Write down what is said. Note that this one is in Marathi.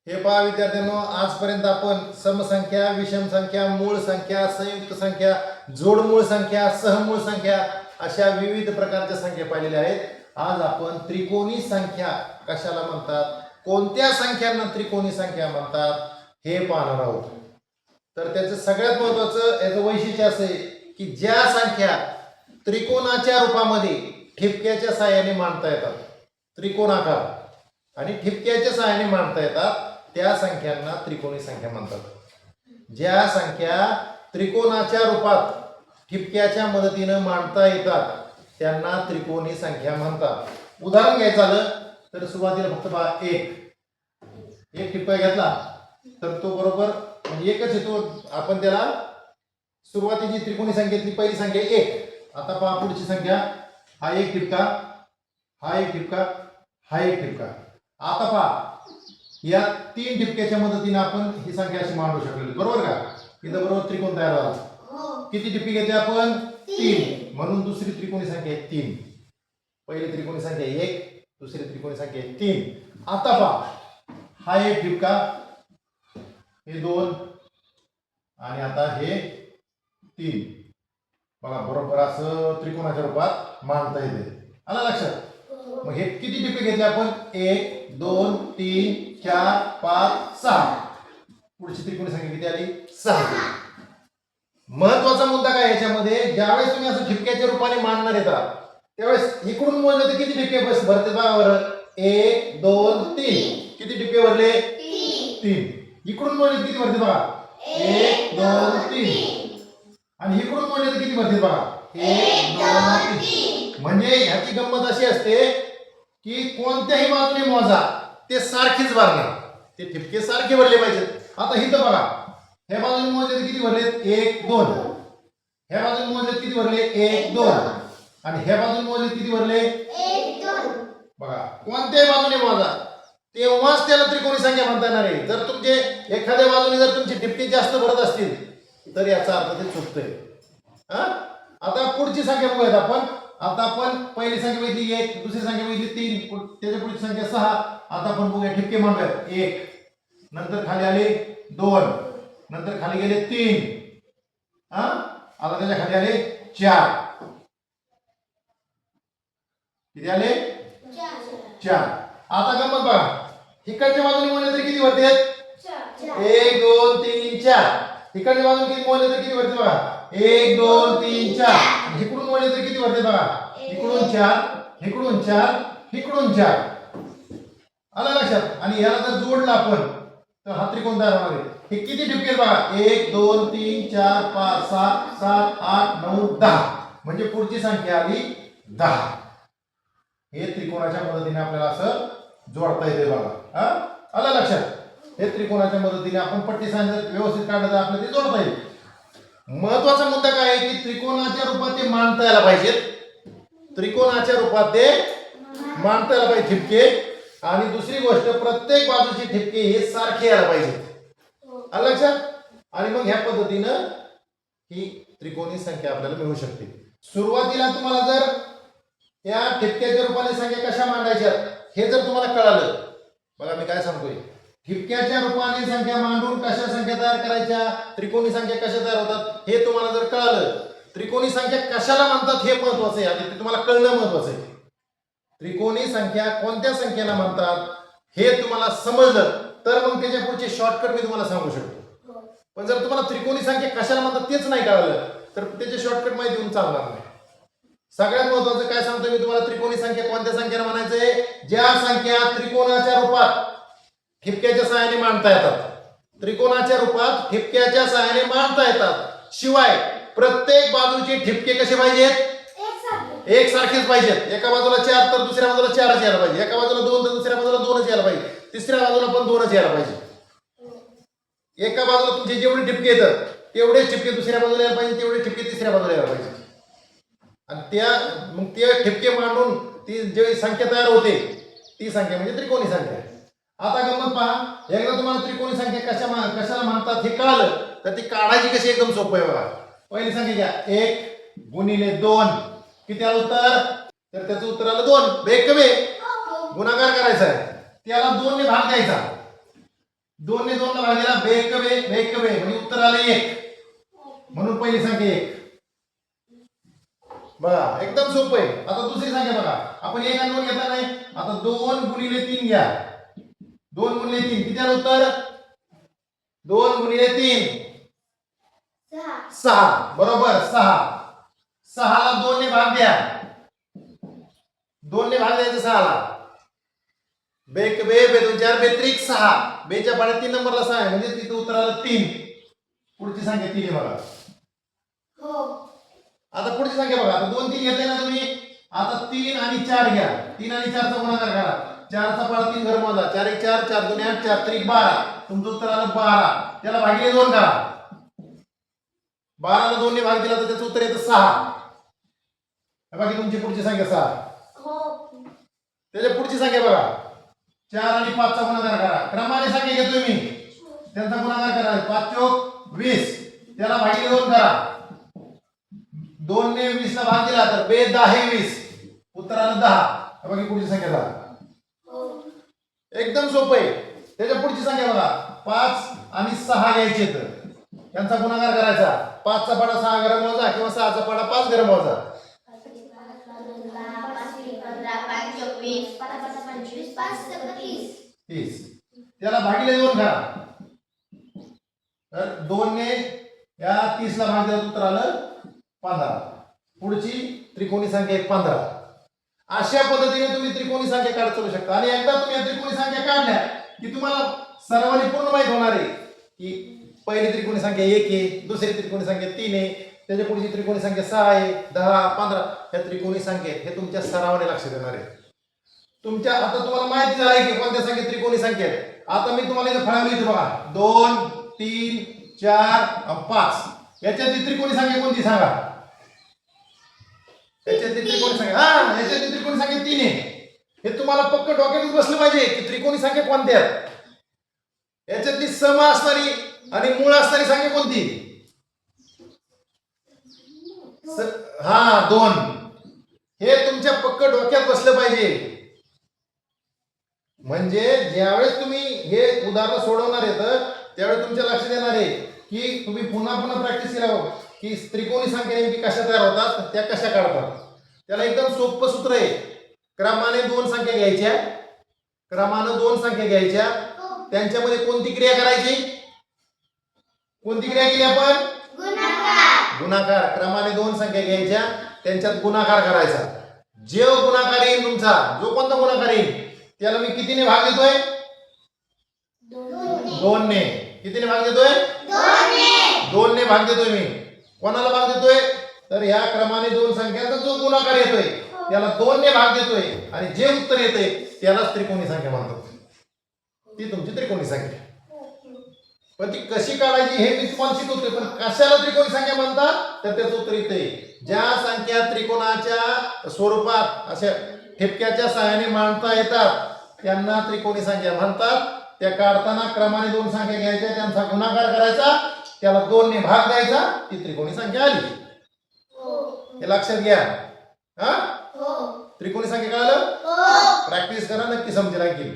हे पहा विद्यार्थ्यांनो, आजपर्यंत आपण समसंख्या, विषम संख्या, मूळ संख्या, संयुक्त संख्या, जोडमूळ संख्या, सहमूळ संख्या अशा विविध प्रकारच्या संख्या पाहिलेल्या आहेत. आज आपण त्रिकोणी संख्या कशाला म्हणतात, कोणत्या संख्यांना त्रिकोणी संख्या म्हणतात हे पाहणार आहोत. तर त्याचं सगळ्यात महत्त्वाचं याचं वैशिष्ट्य असं आहे की ज्या संख्या त्रिकोणाच्या रूपामध्ये ठिपक्याच्या सहाय्याने मांडता येतात, त्रिकोणाकार आणि ठिपक्याच्या सहाय्याने मांडता येतात, त्या संख्यांना त्रिकोणी संख्या म्हणतात. ज्या संख्या त्रिकोणाच्या रूपात ठिपक्याच्या मदतीने मांडता येतात त्यांना त्रिकोणी संख्या म्हणतात. उदाहरण घ्यायचं झालं तर सुरुवातीला फक्त पहा एक ठिपका घेतला तर तो बरोबर म्हणजे एकच येतो. आपण त्याला सुरुवातीची त्रिकोणी संख्येतली पहिली संख्या 1. आता पहा पुढची संख्या, हा एक ठिपका, हा एक ठिपका, हा एक ठिपका. आता पहा या 3 ठिपक्याच्या मदतीने आपण ही संख्या अशी मांडू शकलेली, बरोबर का? इथं बरोबर त्रिकोण तयार झाला. किती ठिपके घेतले आपण? 3. म्हणून दुसरी त्रिकोणी संख्या आहे 3. पहिली त्रिकोणी संख्या 1, दुसरी त्रिकोणी संख्या 3. आता पहा हा एक ठिपका, हे 2 आणि आता हे 3. बघा बरोबर असं त्रिकोणाच्या रूपात मांडता येते. आलं लक्षात? मग हे किती ठिपके घेतले आपण? 1 2 3 4 5 6. पुढची त्रिकोणी संख्या किती आली? 6. महत्वाचा मुद्दा काय याच्यामध्ये, ज्यावेळेस तुम्ही असं ठिपक्याच्या रूपाने मांडणार येतात त्यावेळेस इकडून मोजलं तर किती ठिपके भरते बघा बरं. 1 2 3. किती ठिपके भरले? 3. इकडून मोजले किती भरते बघा? 1 2 3. आणि इकडून मोजले तर किती भरते बघा? 1 2 3. म्हणजे ह्याची गंमत अशी असते की कोणत्याही बाजूने मोजा ते सारखेच भरणार, ते ठिपके सारखे भरले पाहिजेत. आता इथं बघा, ह्या बाजूने मोजले तर किती भरलेत? 1 2. ह्या बाजूने मोजले किती भरले? 1 2. आणि ह्या बाजूने मोजले किती भरले? 1 2. बघा कोणत्याही बाजूने मोजा तेव्हाच त्याला त्रिकोणी संख्या म्हणता येणार आहे. जर तुमचे एखाद्या बाजूने जर तुमचे ठिपके जास्त भरत असतील तर याचा अर्थ ते चुकतंय. आता पुढची संख्या बघूयात आपण. आता आपण पहिली संख्या बघितली 1, दुसरी संख्या बघितली 3, त्याच्या पुढची संख्या 6. आता आपण बघूया ठिपके मांडूयात. 1, नंतर खाली आले 2, नंतर खाली गेले 3, आता त्याच्या खाली आले 4. किती आले? 4. आता गंमत बघा, इकडच्या बाजूने मोजले तर किती भरते? 1 2 3 4. इकडच्या बाजूने किती मोजले तर किती भरते बघा? 1 2 3 4. इकडून मोजले तर किती भरते बघा? इकडून 4, इकडून 4, इकडून 4. आलं लक्षात? आणि याला जर जोडलं आपण तर हा त्रिकोण तयार होणार आहे. हे किती ठिपके बघा? 1 2 3 4 5 6 7 8 9 10. म्हणजे पुढची संख्या आली 10. हे त्रिकोणाच्या मदतीने आपल्याला असं जोडता येते बघा. आलं लक्षात? हे त्रिकोणाच्या मदतीने आपण पट्टी सांगितलं व्यवस्थित काढलं तर आपल्याला ते जोडता येईल. महत्वाचा मुद्दा काय आहे की त्रिकोणाच्या रूपात ते मांडता यायला पाहिजेत. त्रिकोणाच्या रूपात ते मांडता यायला पाहिजे ठिपके. आणि दुसरी गोष्ट, प्रत्येक बाजूचे ठिपके हे सारखे यायला पाहिजेत. आलं लक्षात? आणि मग ह्या पद्धतीनं ही त्रिकोणी संख्या आपल्याला मिळू शकते. सुरुवातीला तुम्हाला जर या ठिपक्याच्या रूपाने संख्या कशा मांडायच्या हे जर तुम्हाला कळालं, बघा मी काय सांगतोय, ठिपक्याच्या रूपाने संख्या मांडून कशा संख्या तयार करायच्या, त्रिकोणी संख्या कशा तयार होतात हे तुम्हाला जर कळालं, त्रिकोणी संख्या कशाला म्हणतात हे महत्वाचं आहे. आधी ते तुम्हाला कळणं महत्वाचं आहे. त्रिकोणी संख्या कोणत्या संख्येला म्हणतात हे तुम्हाला समजलं तर मग त्याच्या पुढचे शॉर्टकट मी तुम्हाला सांगू शकतो. पण जर तुम्हाला त्रिकोणी संख्या कशाला म्हणतात तेच नाही कळालं तर त्याचे शॉर्टकट माहिती देऊन चालणार नाही. सगळ्यात महत्वाचं काय सांगतो मी तुम्हाला, त्रिकोणी संख्या कोणत्या संख्येला म्हणायचंय? ज्या संख्या त्रिकोणाच्या रूपात ठिपक्याच्या सहाय्याने मांडता येतात. त्रिकोणाच्या रूपात ठिपक्याच्या सहाय्याने मांडता येतात. शिवाय प्रत्येक बाजूचे ठिपके कसे पाहिजेत? एकसारखेच पाहिजेत. एका बाजूला 4 तर दुसऱ्या बाजूला 4च यायला पाहिजे. एका बाजूला 2 तर दुसऱ्या बाजूला 2च यायला पाहिजे. तिसऱ्या बाजूला पण 2च यायला पाहिजे. एका बाजूला तुमचे जेवढे ठिपके येतात तेवढेच ठिपके दुसऱ्या बाजूला यायला पाहिजे, तेवढे ठिपके तिसऱ्या बाजूला यायला पाहिजे. आणि मग ते ठिपके मांडून ती जी संख्या तयार होते ती संख्या म्हणजे त्रिकोणी संख्या. आता गंमत पहा, एकदा तुम्हाला त्रिकोणी संख्या कशाला म्हणतात हे कळालं तर ती काढायची कशी एकदम सोपं आहे बघा. पहिली संख्या घ्या, 1 गुणिले 2. किती आलं उत्तर? तर त्याचं उत्तर आलं 2. बेग कमी गुणाकार करायचा आहे, त्याला 2 ने भाग द्यायचा. 2 ने 2 ला भाग दिला बेकवे म्हणजे उत्तर आलं 1 म्हणून पहिली संख्या 1 बघा एकदम सोपं आहे. आता दुसरी संख्या बघा आपण 1 आणि 2 घेतला नाही. आता 2 गुणिले 3 घ्या. 2 गुणिले 3 किती आलं उत्तर 2 गुणिले 3 6 बरोबर 6 ला 2 ने भाग द्या. 2 ने भाग द्यायचं 6 ला बे 2 4 बेत्रिक 6 बेच्या पाड्यात 3 नंबरला 6 आहे म्हणजे तिथं उत्तर आलं 3. पुढची संख्या 3 आहे बघा. आता पुढची संख्या बघा आता 2 3 घेतले ना तुम्ही. आता 3 आणि 4 घ्या. 3 आणि 4 चा गुणाकार करा. 4 चा पाडा 3 घर मोजा 4 1 4 4 2 8 4 3 12 तुमचं उत्तर आलं 12. त्याला भागिले 2 करा. 12 ला 2 ने भाग दिला तर त्याचं उत्तर येतं 6. बाकी तुमची पुढची संख्या 6. त्याच्या पुढची संख्या बघा 4 आणि 5 चा गुणाकार करा. क्रमाने संख्या घेतोय मी त्यांचा गुणाकार करा. 5 चोक 20 त्याला भागिले 2 करा. 2 ने 20 ला भाग दिला तर बे 10 20 उत्तर आलं 10. बाकी पुढची संख्या 10. एकदम सोपं आहे. त्याच्या पुढची संख्या बघा 5 आणि 6 घ्यायचे तर त्यांचा गुणाकार करायचा. 5 चा पाडा 6 घर मोजा किंवा 6 चा पाडा 5 घर मोजा. 30 त्याला भागिले 2 करा. तर 2 ने या 30 ला भाग दिला उत्तर आलं 15. पुढची त्रिकोणी संख्या 15. अशा पद्धतीने तुम्ही त्रिकोणी संख्या काढत चालू शकता. आणि एकदा तुम्ही या त्रिकोणी संख्या काढल्या की तुम्हाला सर्वांनी पूर्ण माहित होणार आहे की पहिली त्रिकोणी संख्या 1 आहे, दुसरी त्रिकोणी संख्या 3 आहे, त्याच्या पुढची त्रिकोणी संख्या 6 आहे, 10 15 या त्रिकोणी संख्या हे तुमच्या सरावाने लक्षात येणार आहे. तुमच्या आता तुम्हाला माहिती झाली की कोणत्या संख्या त्रिकोणी संख्या आहेत. आता मी तुम्हाला इथे फळवली इथे बघा 2 3 4 5 याच्यातली त्रिकोणी संख्या कोणती सांगा. याच्यातली त्रिकोणी संख्या याच्यातली त्रिकोणी संख्या 3 आहे. हे तुम्हाला पक्क डोक्यातच बसलं पाहिजे की त्रिकोणी संख्या कोणत्या आहेत. याच्यातली सम असणारी आणि मूळ असणारी संख्या कोणती 2. हे तुमच्या पक्क डोक्यात बसलं पाहिजे. म्हणजे ज्यावेळेस तुम्ही हे उदाहरण सोडवणार आहे तर त्यावेळेस तुमच्या लक्षात येणार आहे की तुम्ही पुन्हा पुन्हा प्रॅक्टिस केला की त्रिकोणी संख्या नेमकी कशा तयार होतात त्या कशा काढतात. त्याला एकदम सोपं सूत्र आहे. क्रमाने 2 संख्या घ्यायच्या. क्रमाने 2 संख्या घ्यायच्या त्यांच्यामध्ये कोणती क्रिया करायची. कोणती क्रिया केली आपण गुणाकार. क्रमाने 2 संख्या घ्यायच्या त्यांच्यात गुणाकार करायचा. जो गुणाकार येईल तुमचा जो कोणता गुणाकार येईल त्याला मी कितीने भाग देतोय 2 ने. कितीने भाग देतोय 2 ने भाग देतोय मी. कोणाला भाग देतोय तर ह्या क्रमाने 2 संख्यांचा जो गुणाकार येतोय त्याला 2 ने भाग देतोय आणि जे उत्तर येते त्यालाच त्रिकोणी संख्या म्हणतात. ती तुमची त्रिकोणी संख्या. पण ती कशी काढायची हे मी तुम्हाला शिकवतोय. पण कशाला त्रिकोणी संख्या म्हणतात तर त्याचं उत्तर येते ज्या संख्या त्रिकोणाच्या स्वरूपात अशा ठिपक्याच्या सहाय्याने मांडता येतात त्यांना त्रिकोणी संख्या म्हणतात. त्या काढताना क्रमाने 2 संख्या घ्यायच्या त्यांचा गुणाकार करायचा त्याला 2 ने भाग द्यायचा ती त्रिकोणी संख्या आली. हे लक्षात घ्या. त्रिकोणी संख्या कळालं. प्रॅक्टिस करा नक्की समजेल. आणखी